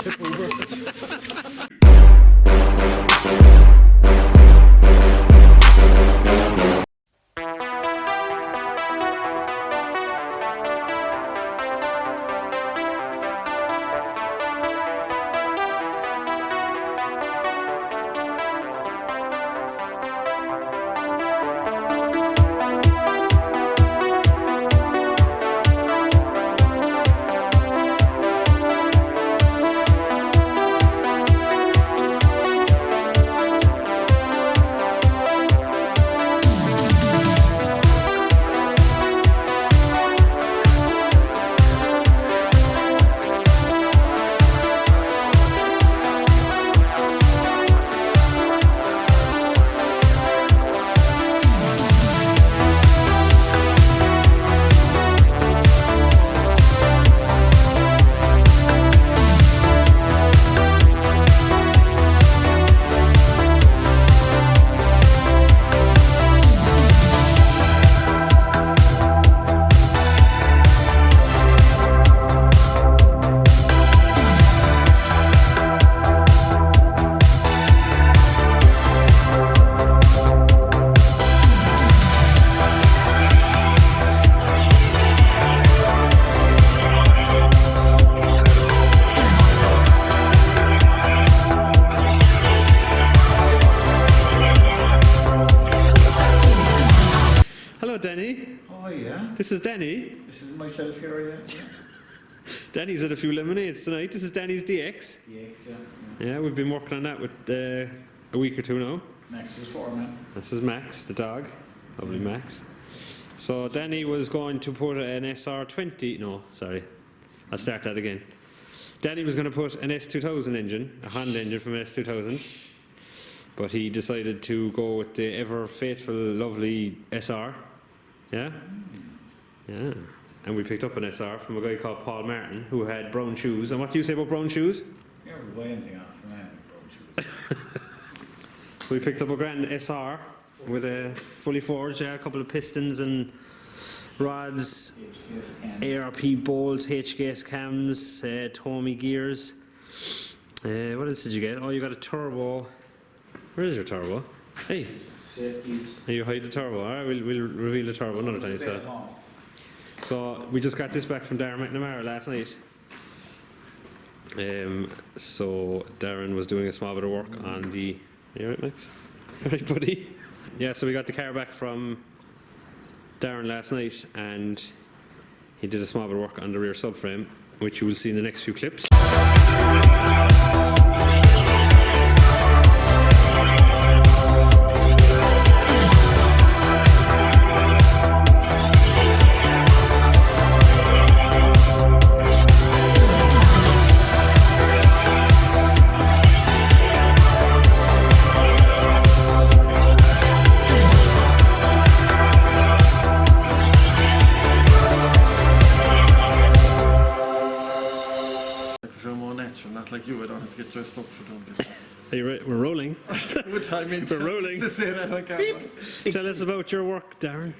tip over. Denny. Oh yeah. This is Denny. This is myself here, yeah. Danny's had a few lemonades tonight. This is Danny's DX. DX, yeah. Yeah, we've been working on that with a week or two now. Max is 4, man. This is Max, the dog. Lovely Max. So Danny was going to put an SR20. No, sorry. I'll start that again. Danny was going to put an S2000 engine, a Honda engine from an S2000. But he decided to go with the ever faithful, lovely SR. Yeah? Yeah. And we picked up an SR from a guy called Paul Martin, who had brown shoes. And what do you say about brown shoes? Yeah, we'll buy anything off from that with brown shoes. So we picked up a grand SR with a fully forged, a couple of pistons and rods, ARP bolts, HKS cams, Tommy gears. What else did you get? Oh, you got a turbo. Where is your turbo? Hey. You hide the turbo. All right, we'll reveal the turbo another time. So we just got this back from Darren McNamara last night. So Darren was doing a small bit of work on the. Are you right, Max? All right, buddy. Yeah, so we got the car back from Darren last night, and he did a small bit of work on the rear subframe, which you will see in the next few clips. Not like you, I don't have to get dressed up for doing this. Are you right? We're rolling. What I mean We're rolling. to say that on camera. Tell us about your work, Darren.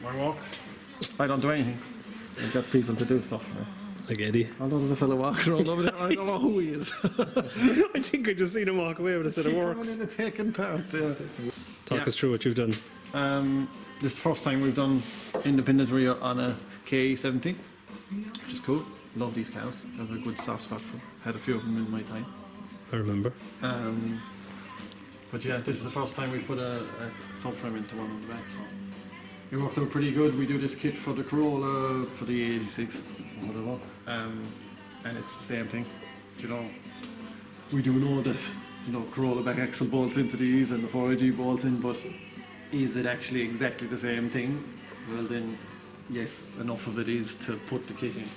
My walk? I don't do anything. I've got people to do stuff. Right? Like Eddie. Although there's a fellow walking around over there, I don't know who he is. I think I just seen him walk away with a set of works. Coming in and taking parts, yeah. Talk us through what you've done. This is the first time we've done independent rear on a KE70, which is cool. Love these cars. I have a good soft spot for them. Had a few of them in my time. I remember. But yeah, this is the first time we put a subframe into one on the back. So it worked out pretty good. We do this kit for the Corolla, for the 86, whatever. And it's the same thing. You know, we do know that, you know, Corolla back axle bolts into these and the 4AG bolts in, but is it actually exactly the same thing? Well then, yes, enough of it is to put the kit in.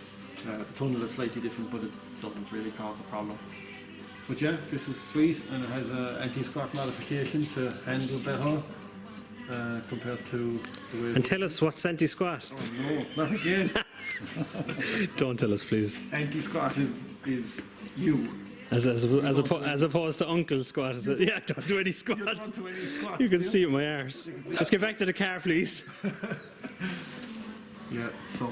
The tunnel is slightly different, but it doesn't really cause a problem. But yeah, this is sweet, and it has an anti-squat modification to handle better compared to the way. And tell us what's anti-squat. Oh no, not again. Don't tell us, please. Anti-squat is you. As opposed to uncle squat, is it? Yeah, don't do any squats. You don't do any squats. You can see it in my arse. Let's get back to the car, please. Yeah, so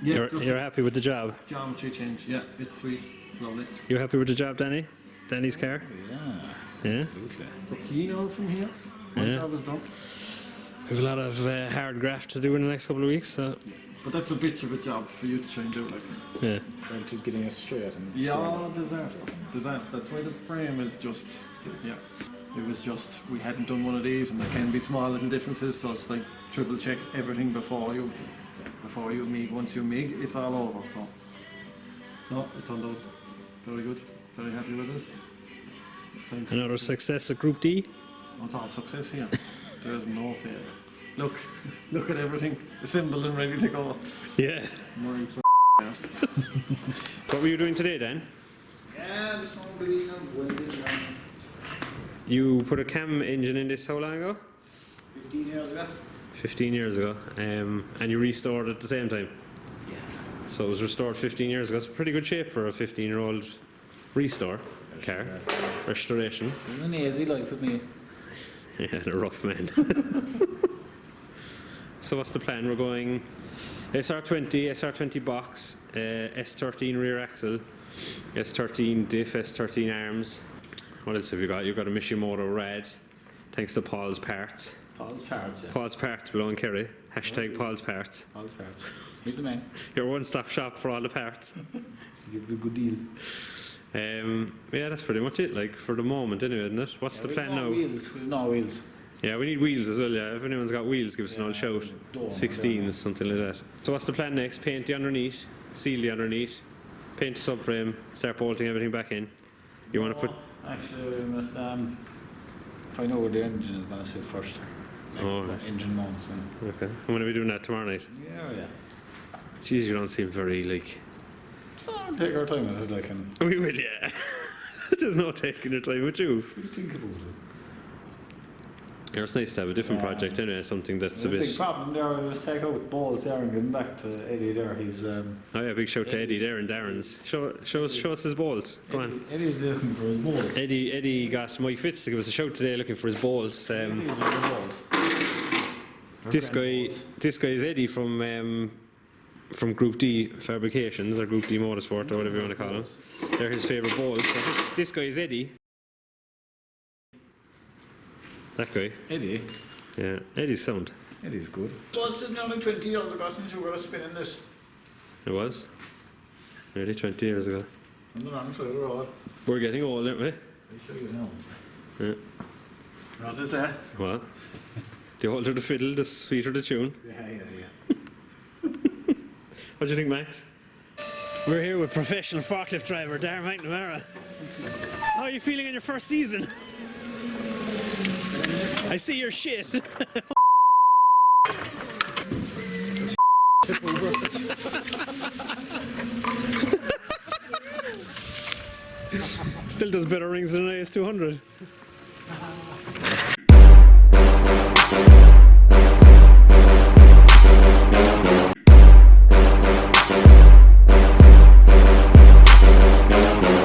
Yeah, You're happy with the job? geometry change. Yeah, it's sweet. It's lovely. You happy with the job, Danny? Danny's car? Yeah, Yeah? absolutely. So clean all from here. My Yeah. job is done. We have a lot of hard graft to do in the next couple of weeks, so But that's a bitch of a job for you to try and do. Like, yeah. Trying to getting it straight and yeah, disaster. That's why the frame is just, yeah. It was just, we hadn't done one of these, and there can be small little differences, so it's like triple check everything before you MIG. Once you MIG, it's all over. So, no, it turned out very good. Very happy with it. Time for- Another success at Group D. It's all success here. There's no failure. Look at everything assembled and ready to go. Yeah. My ass. What were you doing today, Dan? yeah, there's no bleeding and welding. You put a cam engine in this how long ago? 15 years ago. 15 years ago. And you restored it at the same time? Yeah. So it was restored 15 years ago. It's pretty good shape for a 15-year-old restore car. Restoration. It was an easy life with me. Yeah, a rough man. So what's the plan? We're going SR20, SR20 box, S13 rear axle, S13 diff, S13 arms. What else have you got? You've got a Mishimoto rad, thanks to Paul's Parts. Paul's parts, yeah. Paul's Parts below in Kerry. Hashtag Paul's Parts. Paul's parts. He's the man. Your one-stop shop for all the parts. Give you a good deal. Yeah, that's pretty much it, like, for the moment anyway, isn't it? What's the plan now? Wheels. We've no wheels. Yeah, we need wheels as well, yeah. If anyone's got wheels, give us an old shout. Dome, 16s, something like that. So what's the plan next? Paint the underneath, seal the underneath, paint the subframe, start bolting everything back in. You want to put... Actually, we must find out where the engine is going to sit first. Like Oh, the right. engine mounts. And Okay. I'm going to be doing that tomorrow night. yeah. Jeez, you don't seem very, like... Oh, take our time with it, like, and We will, yeah. There's no taking your time with you. think about it. Yeah, it's nice to have a different Yeah. project anyway, something that's a The big bit... problem there was take out balls there and give them back to Eddie there. He's Oh yeah, big shout to Eddie there and Darren's. Show us his balls. Go on. Eddie's looking for his balls. Eddie got Mike Fitz to give us a shout today looking for his balls. Eddie's looking for balls. This guy is Eddie from Group D Fabrications or Group D Motorsport or whatever you want to call him. They're his favourite balls. So this guy is Eddie. That guy. Eddie. Yeah, Eddie's sound. Eddie's good. So it's nearly 20 years ago since you were spinning this It was. Nearly 20 years ago. on the wrong side of the road. We're getting old, aren't we? I show you now. Yeah. What is that? Well, the older the fiddle, the sweeter the tune. Yeah. What do you think, Max? We're here with professional forklift driver Darren McNamara. How are you feeling in your first season? I see your shit. Still does better rings than an AS200.